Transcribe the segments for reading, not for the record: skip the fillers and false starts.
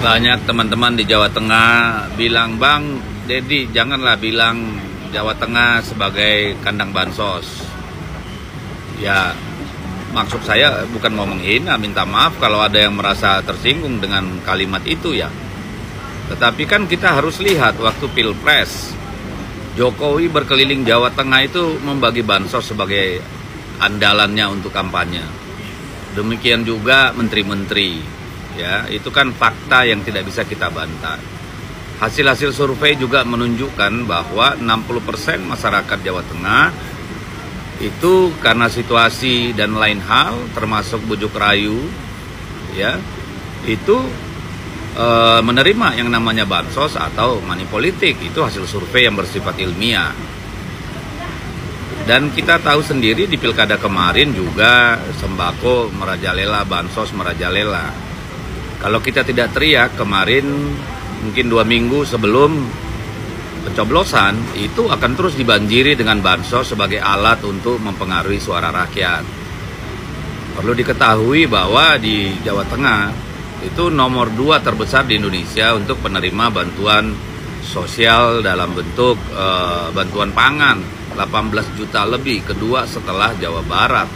Banyak teman-teman di Jawa Tengah bilang, Bang Dedi, janganlah bilang Jawa Tengah sebagai kandang bansos. Ya, maksud saya bukan mau menghina, minta maaf kalau ada yang merasa tersinggung dengan kalimat itu ya. Tetapi kan kita harus lihat waktu Pilpres, Jokowi berkeliling Jawa Tengah itu membagi bansos sebagai andalannya untuk kampanye. Demikian juga menteri-menteri. Ya, itu kan fakta yang tidak bisa kita bantah. Hasil-hasil survei juga menunjukkan bahwa 60% masyarakat Jawa Tengah itu karena situasi dan lain hal, termasuk bujuk rayu, ya, itu menerima yang namanya bansos atau money politik. Itu hasil survei yang bersifat ilmiah. Dan kita tahu sendiri di pilkada kemarin juga sembako merajalela, bansos merajalela. Kalau kita tidak teriak kemarin, mungkin 2 minggu sebelum pencoblosan, itu akan terus dibanjiri dengan bansos sebagai alat untuk mempengaruhi suara rakyat. Perlu diketahui bahwa di Jawa Tengah itu nomor 2 terbesar di Indonesia untuk penerima bantuan sosial dalam bentuk bantuan pangan, 18 juta lebih, kedua setelah Jawa Barat.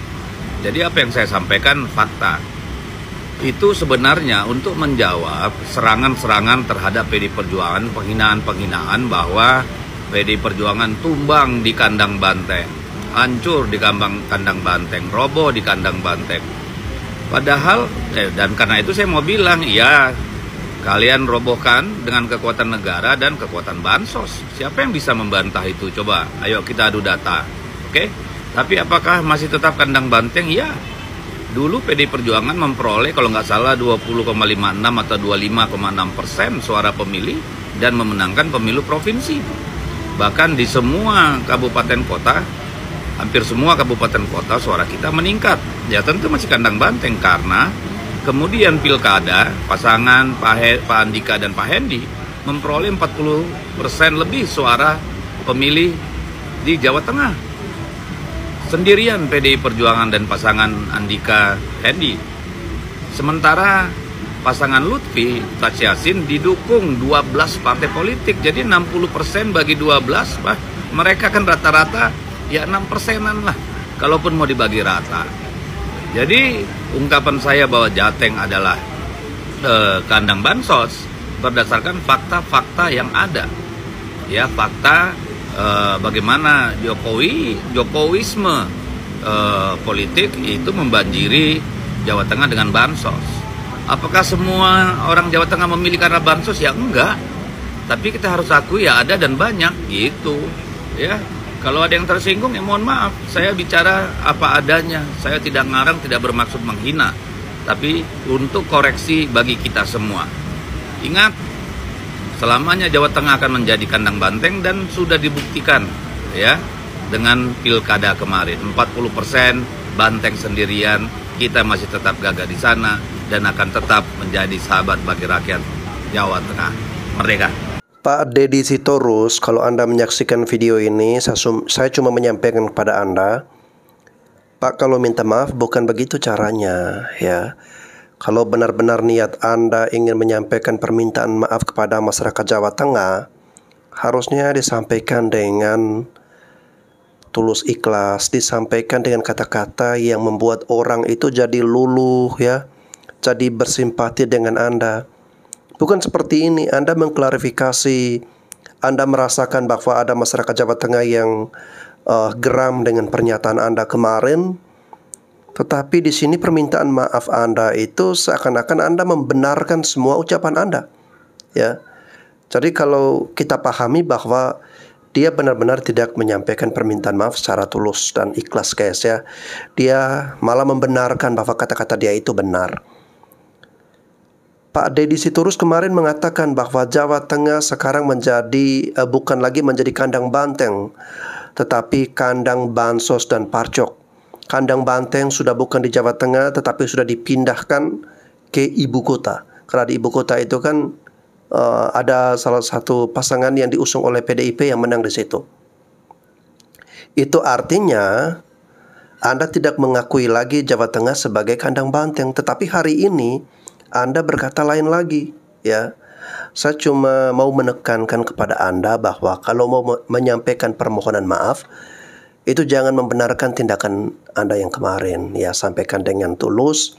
Jadi apa yang saya sampaikan fakta. Itu sebenarnya untuk menjawab serangan-serangan terhadap PDI Perjuangan, penghinaan-penghinaan bahwa PDI Perjuangan tumbang di kandang banteng, hancur di kandang banteng, roboh di kandang banteng. Padahal, dan karena itu saya mau bilang, ya kalian robohkan dengan kekuatan negara dan kekuatan bansos. Siapa yang bisa membantah itu? Coba, ayo kita adu data. Oke? Tapi apakah masih tetap kandang banteng? Ya. Dulu PDI Perjuangan memperoleh kalau nggak salah 20,56 atau 25,6% suara pemilih dan memenangkan pemilu provinsi. Bahkan di semua kabupaten kota, hampir semua kabupaten kota suara kita meningkat. Ya tentu masih kandang banteng karena kemudian pilkada pasangan Pak Andika dan Pak Hendi memperoleh 40% lebih suara pemilih di Jawa Tengah. Sendirian PDI Perjuangan dan pasangan Andika Hendi. Sementara pasangan Lutfi Tachiasin didukung 12 partai politik. Jadi 60% bagi 12, mereka kan rata-rata ya 6%-an lah. Kalaupun mau dibagi rata. Jadi ungkapan saya bahwa Jateng adalah kandang bansos berdasarkan fakta-fakta yang ada. Ya, fakta bagaimana Jokowisme politik itu membanjiri Jawa Tengah dengan bansos. Apakah semua orang Jawa Tengah memilih karena bansos? Ya enggak. Tapi kita harus akui ya ada dan banyak gitu. Ya, kalau ada yang tersinggung ya mohon maaf. Saya bicara apa adanya. Saya tidak ngarang, tidak bermaksud menghina. Tapi untuk koreksi bagi kita semua. Ingat, selamanya Jawa Tengah akan menjadi kandang banteng dan sudah dibuktikan ya dengan pilkada kemarin 40% banteng sendirian, kita masih tetap gagah di sana dan akan tetap menjadi sahabat bagi rakyat Jawa Tengah. Merdeka. Pak Dedi Sitorus, kalau Anda menyaksikan video ini, saya cuma menyampaikan kepada Anda, Pak, kalau minta maaf bukan begitu caranya ya. Kalau benar-benar niat Anda ingin menyampaikan permintaan maaf kepada masyarakat Jawa Tengah, harusnya disampaikan dengan tulus ikhlas, disampaikan dengan kata-kata yang membuat orang itu jadi luluh ya, jadi bersimpati dengan Anda. Bukan seperti ini, Anda mengklarifikasi, Anda merasakan bahwa ada masyarakat Jawa Tengah yang geram dengan pernyataan Anda kemarin. Tetapi di sini permintaan maaf Anda itu seakan-akan Anda membenarkan semua ucapan Anda. Ya. Jadi kalau kita pahami bahwa dia benar-benar tidak menyampaikan permintaan maaf secara tulus dan ikhlas guys ya. Dia malah membenarkan bahwa kata-kata dia itu benar. Pak Dedi Sitorus kemarin mengatakan bahwa Jawa Tengah sekarang menjadi bukan lagi menjadi kandang banteng, tetapi kandang bansos dan parcok. Kandang banteng sudah bukan di Jawa Tengah, tetapi sudah dipindahkan ke ibu kota. Karena di ibu kota itu kan ada salah satu pasangan yang diusung oleh PDIP yang menang di situ. Itu artinya Anda tidak mengakui lagi Jawa Tengah sebagai kandang banteng, tetapi hari ini Anda berkata lain lagi. ya. Saya cuma mau menekankan kepada Anda bahwa kalau mau menyampaikan permohonan maaf, itu jangan membenarkan tindakan Anda yang kemarin, ya. Sampaikan dengan tulus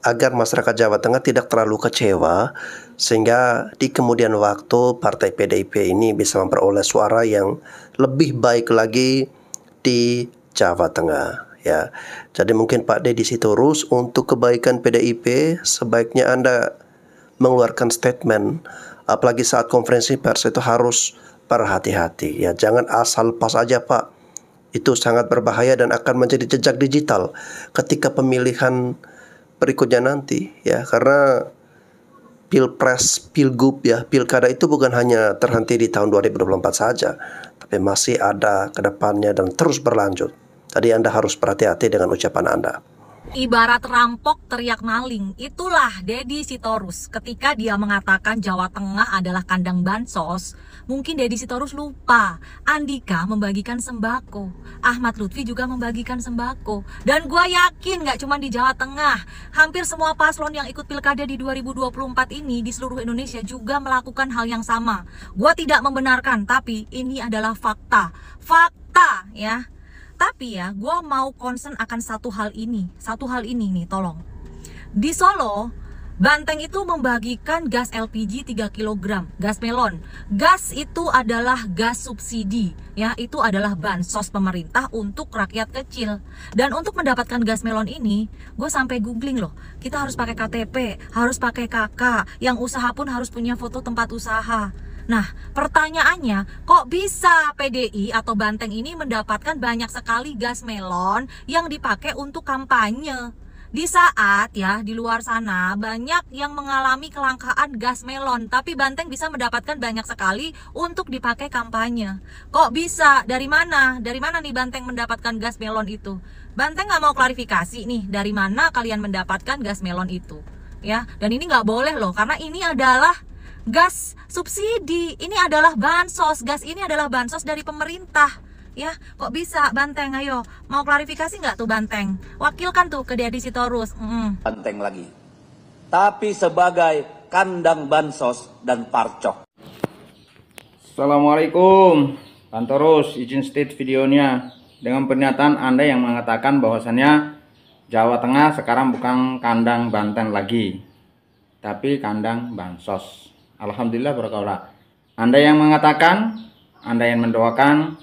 agar masyarakat Jawa Tengah tidak terlalu kecewa, sehingga di kemudian waktu Partai PDIP ini bisa memperoleh suara yang lebih baik lagi di Jawa Tengah, ya. Jadi mungkin Pak Deddy Sitorus, untuk kebaikan PDIP sebaiknya Anda mengeluarkan statement, apalagi saat konferensi pers itu harus berhati-hati, ya. Jangan asal pas aja, Pak. Itu sangat berbahaya dan akan menjadi jejak digital ketika pemilihan berikutnya nanti, ya. Karena pilpres, pilgub, ya, pilkada itu bukan hanya terhenti di tahun 2024 saja, tapi masih ada ke depannya dan terus berlanjut. Jadi Anda harus berhati-hati dengan ucapan Anda. Ibarat rampok teriak maling, itulah Deddy Sitorus. Ketika dia mengatakan Jawa Tengah adalah kandang bansos, mungkin Deddy Sitorus lupa Andika membagikan sembako, Ahmad Lutfi juga membagikan sembako. Dan gue yakin gak cuma di Jawa Tengah, hampir semua paslon yang ikut pilkada di 2024 ini di seluruh Indonesia juga melakukan hal yang sama. Gue tidak membenarkan, tapi ini adalah fakta. Fakta, ya. Tapi ya, gue mau concern akan satu hal ini nih, tolong. Di Solo, Banteng itu membagikan gas LPG 3 kg, gas melon. Gas itu adalah gas subsidi, ya, itu adalah bansos pemerintah untuk rakyat kecil. Dan untuk mendapatkan gas melon ini, gue sampai googling loh. Kita harus pakai KTP, harus pakai KK, yang usaha pun harus punya foto tempat usaha. Nah, pertanyaannya, kok bisa PDI atau Banteng ini mendapatkan banyak sekali gas melon yang dipakai untuk kampanye? Di saat ya di luar sana banyak yang mengalami kelangkaan gas melon, tapi Banteng bisa mendapatkan banyak sekali untuk dipakai kampanye. Kok bisa? Dari mana? Dari mana nih Banteng mendapatkan gas melon itu? Banteng nggak mau klarifikasi nih, dari mana kalian mendapatkan gas melon itu? Ya, dan ini nggak boleh loh, karena ini adalah gas subsidi, ini adalah bansos, gas ini adalah bansos dari pemerintah, ya. Kok bisa Banteng? Ayo, mau klarifikasi nggak tuh Banteng? Wakilkan tuh ke Deddy Sitorus. Banteng lagi, tapi sebagai kandang bansos dan parcok. Assalamualaikum, Pantorus, izin state videonya dengan pernyataan Anda yang mengatakan bahwasannya Jawa Tengah sekarang bukan kandang Banteng lagi, tapi kandang bansos. Alhamdulillah, barakallah. Anda yang mengatakan, Anda yang mendoakan,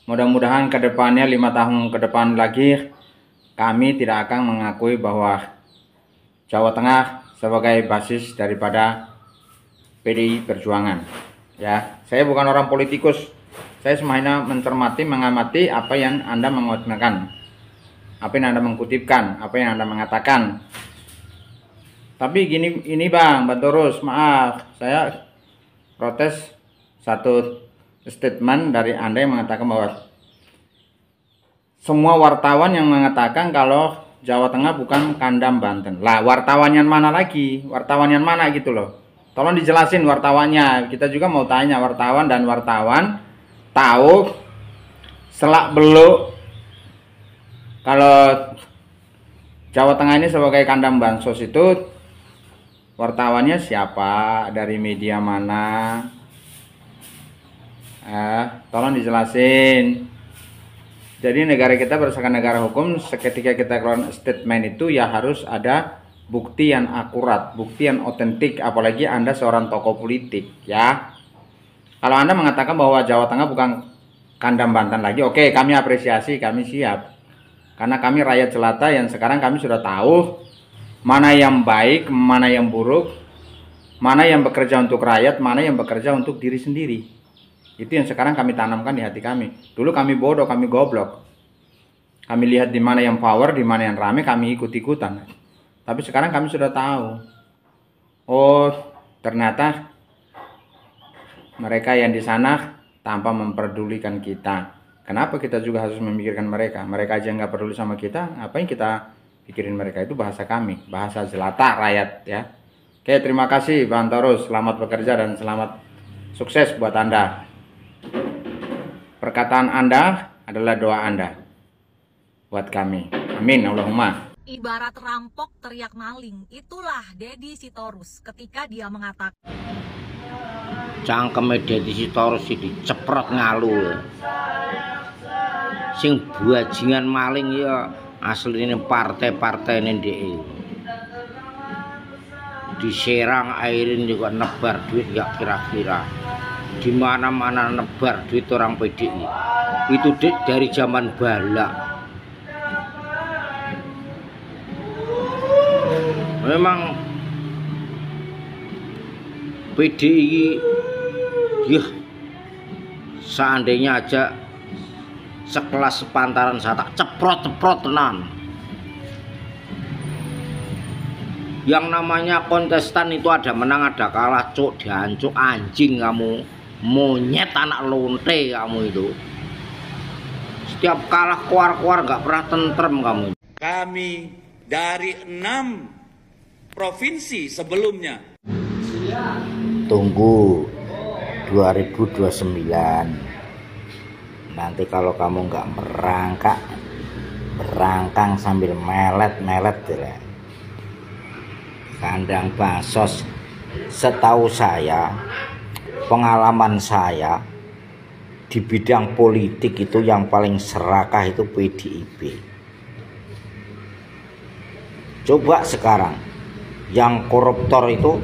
mudah-mudahan ke depannya 5 tahun ke depan lagi kami tidak akan mengakui bahwa Jawa Tengah sebagai basis daripada PDI Perjuangan. Ya, saya bukan orang politikus. Saya hanya mencermati, mengamati apa yang Anda mengutarakan, apa yang Anda mengkutipkan, apa yang Anda mengatakan. Tapi ini Bang Bantorus, maaf, saya protes satu statement dari Anda yang mengatakan bahwa semua wartawan yang mengatakan kalau Jawa Tengah bukan kandang Banten. Lah, wartawan yang mana lagi? Wartawan yang mana gitu loh. Tolong dijelasin wartawannya. Kita juga mau tanya wartawan tahu selak beluk kalau Jawa Tengah ini sebagai kandang bansos itu wartawannya siapa, dari media mana, tolong dijelasin. Jadi negara kita berdasarkan negara hukum, seketika kita keluar statement itu ya harus ada bukti yang akurat, bukti yang otentik, apalagi Anda seorang tokoh politik, ya. Kalau Anda mengatakan bahwa Jawa Tengah bukan kandang Banten lagi, oke, kami apresiasi, kami siap. Karena kami rakyat jelata yang sekarang kami sudah tahu mana yang baik, mana yang buruk, mana yang bekerja untuk rakyat, mana yang bekerja untuk diri sendiri. Itu yang sekarang kami tanamkan di hati kami. Dulu kami bodoh, kami goblok. Kami lihat di mana yang power, di mana yang rame, kami ikut-ikutan. Tapi sekarang kami sudah tahu. Oh, ternyata mereka yang di sana tanpa memperdulikan kita. Kenapa kita juga harus memikirkan mereka? Mereka aja nggak peduli sama kita, ngapain kita pikirin mereka? Itu bahasa kami, bahasa jelata rakyat, ya. Oke, terima kasih Bang Torus, selamat bekerja dan selamat sukses buat Anda. Perkataan Anda adalah doa Anda buat kami. Amin, Allahumma. Ibarat rampok teriak maling, itulah Deddy Sitorus ketika dia mengatakan cangkeme Deddy Sitorus iki ceprot ngalu. Sing bajingan maling ya asline partai-partai ndek. Diserang airin juga nebar duit gak kira-kira. Di mana-mana nebar duit orang PDI. Itu dari zaman balak. Memang PDI ya seandainya aja sekelas sepantaran saya tak ceprot-ceprot tenan. Yang namanya kontestan itu ada menang ada kalah, cuk, diancuk anjing kamu, monyet anak lonte kamu itu. Setiap kalah keluar-keluar nggak pernah tentrem kamu. Kami dari 6 provinsi sebelumnya. Tunggu 2029. Nanti kalau kamu nggak berangkang sambil melet-melet ya. Kandang bansos, setahu saya, pengalaman saya di bidang politik itu yang paling serakah itu PDIP. Coba sekarang yang koruptor itu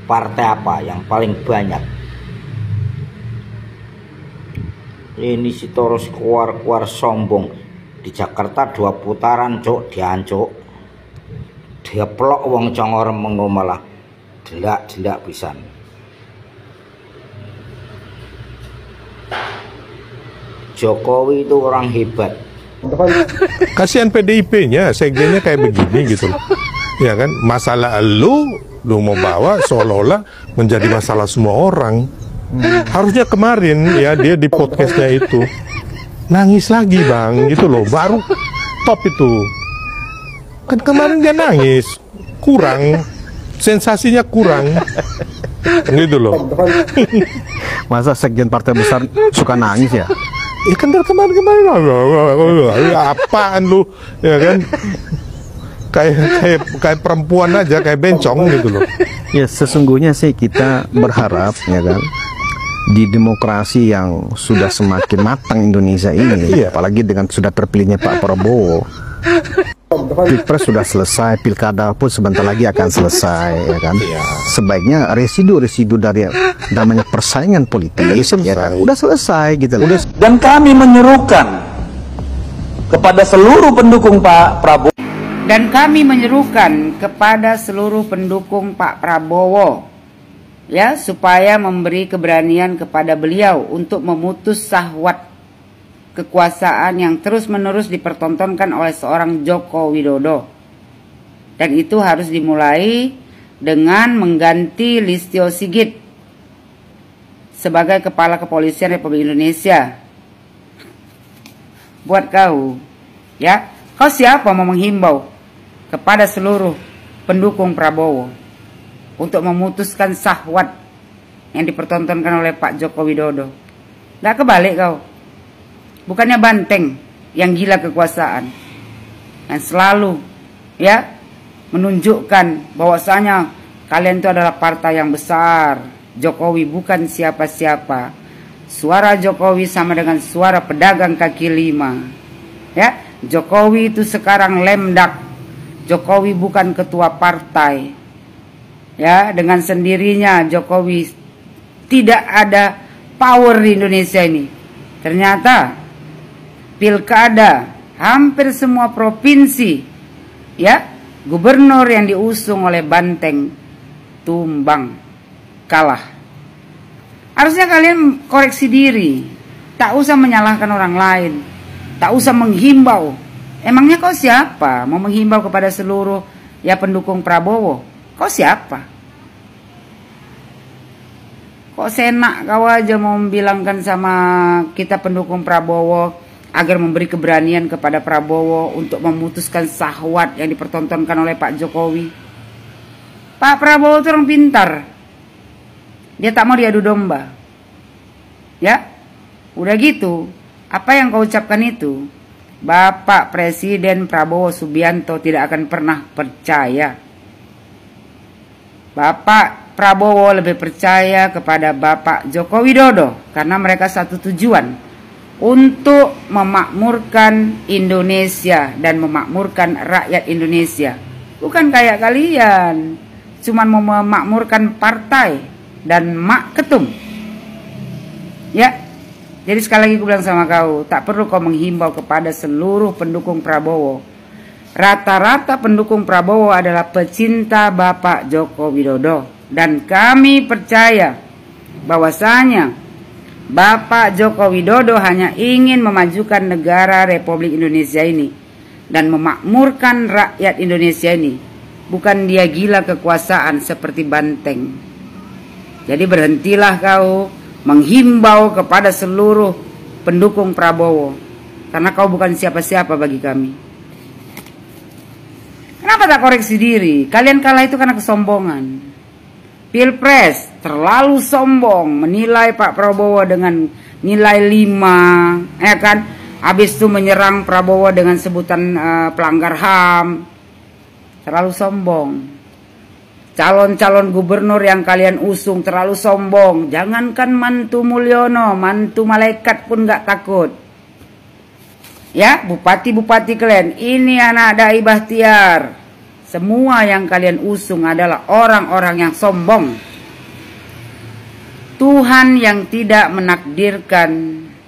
partai apa yang paling banyak? Ini Sitorus keluar-keluar sombong. Di Jakarta 2 putaran cuk diancuk. Dia pelok wong congor mengomalah delak-delak pisan. Jokowi itu orang hebat. Kasihan PDIP-nya, sekjennya kayak begini gitu loh. Ya kan, masalah lu mau bawa seolah-olah menjadi masalah semua orang. Harusnya kemarin ya dia di podcastnya itu nangis lagi bang gitu loh, baru top itu. Kan kemarin dia nangis, kurang, sensasinya kurang, gitu loh. Masa sekjen partai besar suka nangis ya? Ya kan dari kemarin apaan lu, ya kan? Kayak perempuan aja, kayak bencong gitu loh. Ya sesungguhnya sih kita berharap ya kan di demokrasi yang sudah semakin matang Indonesia ini, apalagi dengan sudah terpilihnya Pak Prabowo. Pilpres sudah selesai, pilkada pun sebentar lagi akan selesai, ya kan? Sebaiknya residu-residu dari namanya persaingan politik ya kan? Udah selesai gitu loh. Dan kami menyerukan kepada seluruh pendukung Pak Prabowo. Dan kami menyerukan kepada seluruh pendukung Pak Prabowo ya supaya memberi keberanian kepada beliau untuk memutus syahwat kekuasaan yang terus-menerus dipertontonkan oleh seorang Joko Widodo. Dan itu harus dimulai dengan mengganti Listio Sigit sebagai Kepala Kepolisian Republik Indonesia. Buat kau, ya, kau siapa mau menghimbau kepada seluruh pendukung Prabowo untuk memutuskan syahwat yang dipertontonkan oleh Pak Joko Widodo? Gak kebalik kau. Bukannya banteng yang gila kekuasaan, yang selalu ya menunjukkan bahwasanya kalian itu adalah partai yang besar. Jokowi bukan siapa-siapa. Suara Jokowi sama dengan suara pedagang kaki lima. Ya, Jokowi itu sekarang lemdak. Jokowi bukan ketua partai. Ya, dengan sendirinya Jokowi tidak ada power di Indonesia ini. Ternyata pilkada hampir semua provinsi ya gubernur yang diusung oleh banteng tumbang, kalah. Harusnya kalian koreksi diri, tak usah menyalahkan orang lain, tak usah menghimbau. Emangnya kau siapa mau menghimbau kepada seluruh ya pendukung Prabowo? Kau siapa? Kok senak kau aja mau membilangkan sama kita pendukung Prabowo agar memberi keberanian kepada Prabowo untuk memutuskan syahwat yang dipertontonkan oleh Pak Jokowi. Pak Prabowo itu orang pintar. Dia tak mau diadu domba. Ya, udah gitu, apa yang kau ucapkan itu Bapak Presiden Prabowo Subianto tidak akan pernah percaya. Bapak Prabowo lebih percaya kepada Bapak Joko Widodo karena mereka satu tujuan, untuk memakmurkan Indonesia dan memakmurkan rakyat Indonesia. Bukan kayak kalian, cuman mau memakmurkan partai dan mak ketum. Ya, jadi sekali lagi aku bilang sama kau, tak perlu kau menghimbau kepada seluruh pendukung Prabowo. Rata-rata pendukung Prabowo adalah pecinta Bapak Joko Widodo. Dan kami percaya bahwasanya Bapak Joko Widodo hanya ingin memajukan negara Republik Indonesia ini dan memakmurkan rakyat Indonesia ini. Bukan dia gila kekuasaan seperti banteng. Jadi berhentilah kau menghimbau kepada seluruh pendukung Prabowo, karena kau bukan siapa-siapa bagi kami. Kenapa tak koreksi diri? Kalian kalah itu karena kesombongan. Pilpres terlalu sombong, menilai Pak Prabowo dengan nilai 5, ya kan? Habis itu menyerang Prabowo dengan sebutan pelanggar HAM. Terlalu sombong. Calon-calon gubernur yang kalian usung terlalu sombong. Jangankan mantu Mulyono, mantu malaikat pun gak takut. Ya, bupati-bupati kalian, ini anak Dai Bahtiar. Semua yang kalian usung adalah orang-orang yang sombong. Tuhan yang tidak menakdirkan,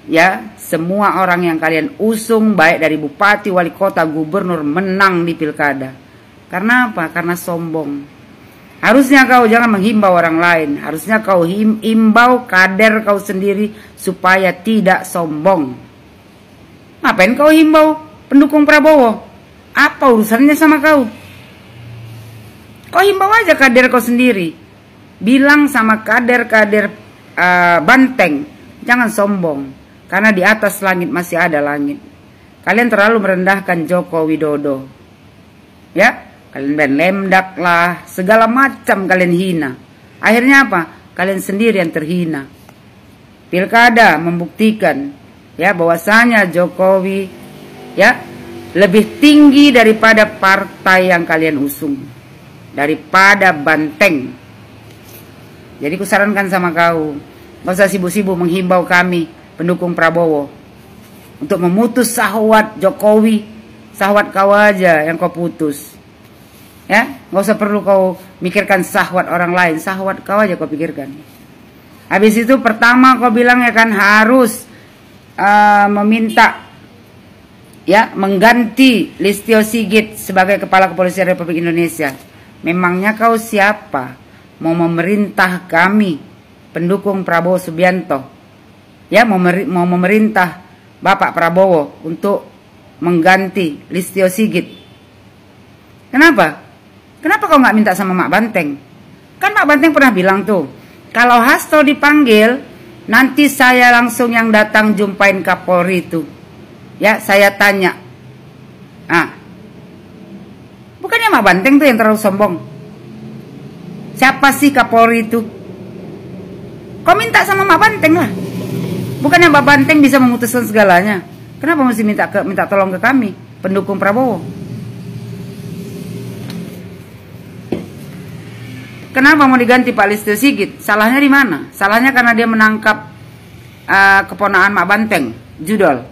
ya, semua orang yang kalian usung baik dari bupati, wali kota, gubernur menang di pilkada. Karena apa? Karena sombong. Harusnya kau jangan menghimbau orang lain. Harusnya kau himbau kader kau sendiri supaya tidak sombong. Ngapain kau himbau pendukung Prabowo? Apa urusannya sama kau? Kau himbau aja kader kau sendiri. Bilang sama kader-kader banteng, jangan sombong. Karena di atas langit masih ada langit. Kalian terlalu merendahkan Joko Widodo. Ya, kalian lemdak lah, segala macam kalian hina. Akhirnya apa? Kalian sendiri yang terhina. Pilkada membuktikan, ya, bahwasanya Jokowi, ya, lebih tinggi daripada partai yang kalian usung, daripada banteng. Jadi kusarankan sama kau, gak usah sibuk-sibuk menghimbau kami pendukung Prabowo untuk memutus sahwat Jokowi. Sahwat kau aja yang kau putus. Ya, nggak usah perlu kau mikirkan sahwat orang lain, sahwat kau aja kau pikirkan. Habis itu pertama kau bilang, ya kan, harus meminta, ya, mengganti Listio Sigit sebagai Kepala Kepolisian Republik Indonesia. Memangnya kau siapa mau memerintah kami pendukung Prabowo Subianto, ya, mau memerintah Bapak Prabowo untuk mengganti Listio Sigit? Kenapa? Kenapa kau nggak minta sama Mak Banteng? Kan Mak Banteng pernah bilang tuh, kalau Hasto dipanggil, nanti saya langsung yang datang jumpain Kapolri itu. Ya, saya tanya. Bukannya Mak Banteng tuh yang terlalu sombong? Siapa sih Kapolri itu? Kau minta sama Mak Banteng lah. Bukannya Mak Banteng bisa memutuskan segalanya. Kenapa mesti minta tolong ke kami, pendukung Prabowo? Kenapa mau diganti Pak Listio Sigit? Salahnya di mana? Salahnya karena dia menangkap keponakan Mak Banteng, Judol.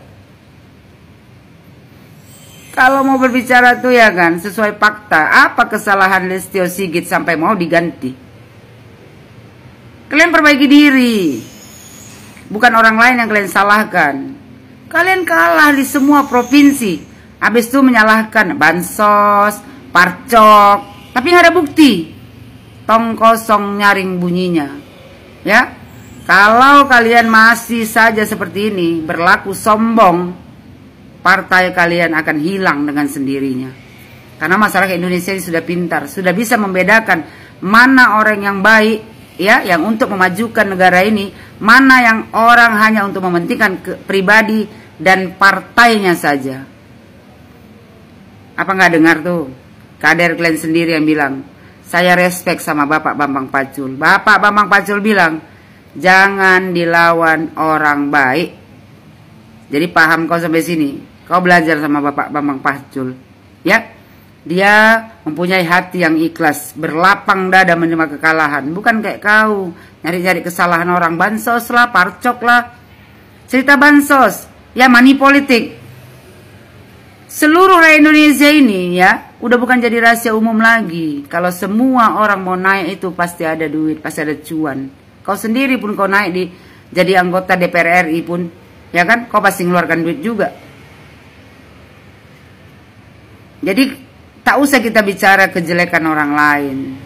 Kalau mau berbicara tuh, ya kan, sesuai fakta, apa kesalahan Listio Sigit sampai mau diganti? Kalian perbaiki diri. Bukan orang lain yang kalian salahkan. Kalian kalah di semua provinsi. Habis itu menyalahkan bansos, parcok, tapi nggak ada bukti. Tong kosong nyaring bunyinya. Ya, kalau kalian masih saja seperti ini, berlaku sombong, partai kalian akan hilang dengan sendirinya. Karena masyarakat Indonesia ini sudah pintar, sudah bisa membedakan mana orang yang baik, ya, yang untuk memajukan negara ini, mana yang orang hanya untuk mementingkan pribadi dan partainya saja. Apa nggak dengar tuh kader kalian sendiri yang bilang, saya respect sama Bapak Bambang Pacul. Bapak Bambang Pacul bilang, jangan dilawan orang baik. Jadi paham kau sampai sini. Kau belajar sama Bapak Bambang Pacul, ya. Dia mempunyai hati yang ikhlas, berlapang dada menerima kekalahan. Bukan kayak kau, nyari-nyari kesalahan orang. Bansos lah, parcok lah. Cerita bansos, ya money politik. Seluruh rakyat Indonesia ini ya, udah bukan jadi rahasia umum lagi. Kalau semua orang mau naik itu pasti ada duit, pasti ada cuan. Kau sendiri pun kau naik jadi anggota DPR RI pun, ya kan, kau pasti ngeluarkan duit juga. Jadi tak usah kita bicara kejelekan orang lain,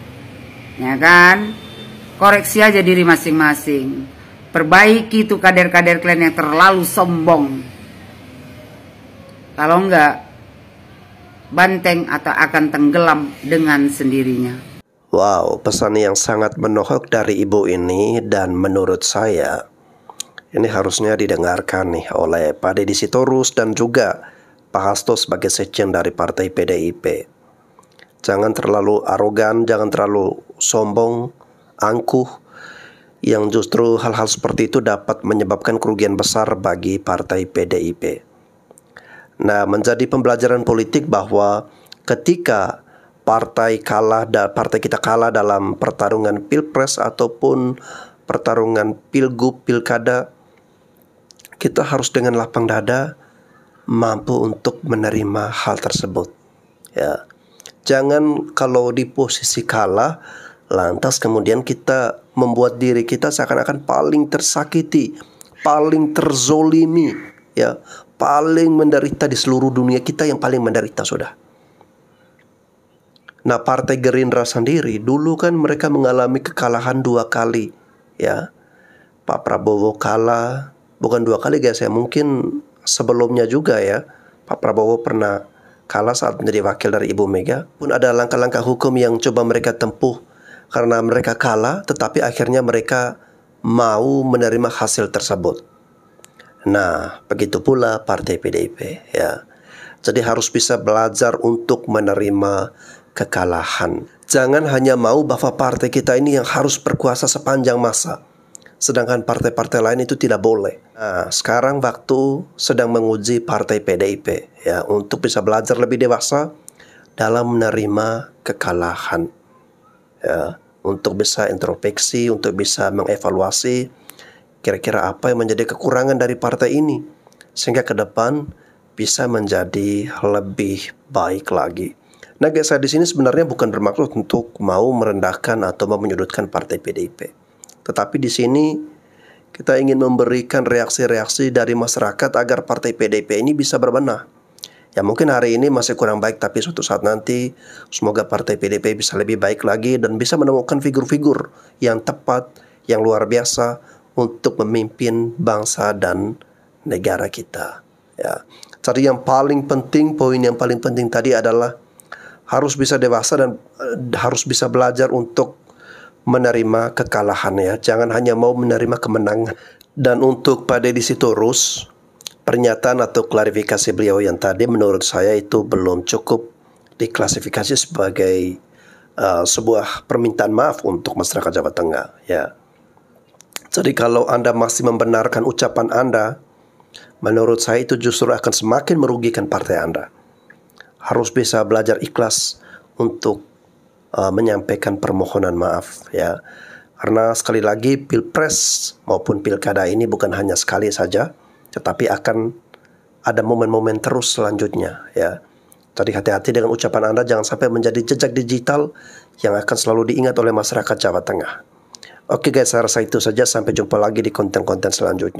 ya kan? Koreksi aja diri masing-masing. Perbaiki tuh kader-kader kalian yang terlalu sombong. Kalau enggak, banteng atau akan tenggelam dengan sendirinya. Wow, pesan yang sangat menohok dari ibu ini, dan menurut saya ini harusnya didengarkan nih oleh Pak Deddy Sitorus dan juga Pak Hasto sebagai sekjen dari Partai PDIP. Jangan terlalu arogan, jangan terlalu sombong, angkuh, yang justru hal-hal seperti itu dapat menyebabkan kerugian besar bagi Partai PDIP. Nah, menjadi pembelajaran politik bahwa ketika partai kita kalah dalam pertarungan pilpres ataupun pertarungan pilgub, pilkada, kita harus dengan lapang dada mampu untuk menerima hal tersebut. Ya, jangan kalau di posisi kalah lantas kemudian kita membuat diri kita seakan-akan paling tersakiti, paling terzolimi, ya, paling menderita di seluruh dunia. Kita yang paling menderita sudah. Nah, Partai Gerindra sendiri dulu kan mereka mengalami kekalahan 2 kali, ya. Pak Prabowo kalah, bukan 2 kali guys ya, mungkin sebelumnya juga ya. Pak Prabowo pernah kalah saat menjadi wakil dari Ibu Mega. Pun ada langkah-langkah hukum yang coba mereka tempuh karena mereka kalah, tetapi akhirnya mereka mau menerima hasil tersebut. Nah, begitu pula Partai PDIP ya. Jadi harus bisa belajar untuk menerima kekalahan. Jangan hanya mau bahwa partai kita ini yang harus berkuasa sepanjang masa, sedangkan partai-partai lain itu tidak boleh. Nah, sekarang waktu sedang menguji Partai PDIP ya, untuk bisa belajar lebih dewasa dalam menerima kekalahan. Ya, untuk bisa introspeksi, untuk bisa mengevaluasi kira-kira apa yang menjadi kekurangan dari partai ini sehingga ke depan bisa menjadi lebih baik lagi. Nah, guys, saya di sini sebenarnya bukan bermaksud untuk mau merendahkan atau mau menyudutkan Partai PDIP. Tetapi di sini kita ingin memberikan reaksi-reaksi dari masyarakat agar Partai PDIP ini bisa berbenah. Ya, mungkin hari ini masih kurang baik, tapi suatu saat nanti semoga Partai PDIP bisa lebih baik lagi dan bisa menemukan figur-figur yang tepat, yang luar biasa untuk memimpin bangsa dan negara kita. Ya, jadi yang paling penting, poin yang paling penting tadi adalah harus bisa dewasa dan harus bisa belajar untuk menerima kekalahan ya. Jangan hanya mau menerima kemenangan. Dan untuk Pak Deddy Sitorus, pernyataan atau klarifikasi beliau yang tadi menurut saya itu belum cukup diklasifikasi sebagai sebuah permintaan maaf untuk masyarakat Jawa Tengah ya. Jadi kalau Anda masih membenarkan ucapan Anda, menurut saya itu justru akan semakin merugikan partai Anda. Harus bisa belajar ikhlas untuk menyampaikan permohonan maaf ya. Karena sekali lagi pilpres maupun pilkada ini bukan hanya sekali saja, tetapi akan ada momen-momen terus selanjutnya ya. Jadi hati-hati dengan ucapan Anda, jangan sampai menjadi jejak digital yang akan selalu diingat oleh masyarakat Jawa Tengah. Oke guys, saya rasa itu saja. Sampai jumpa lagi di konten-konten selanjutnya.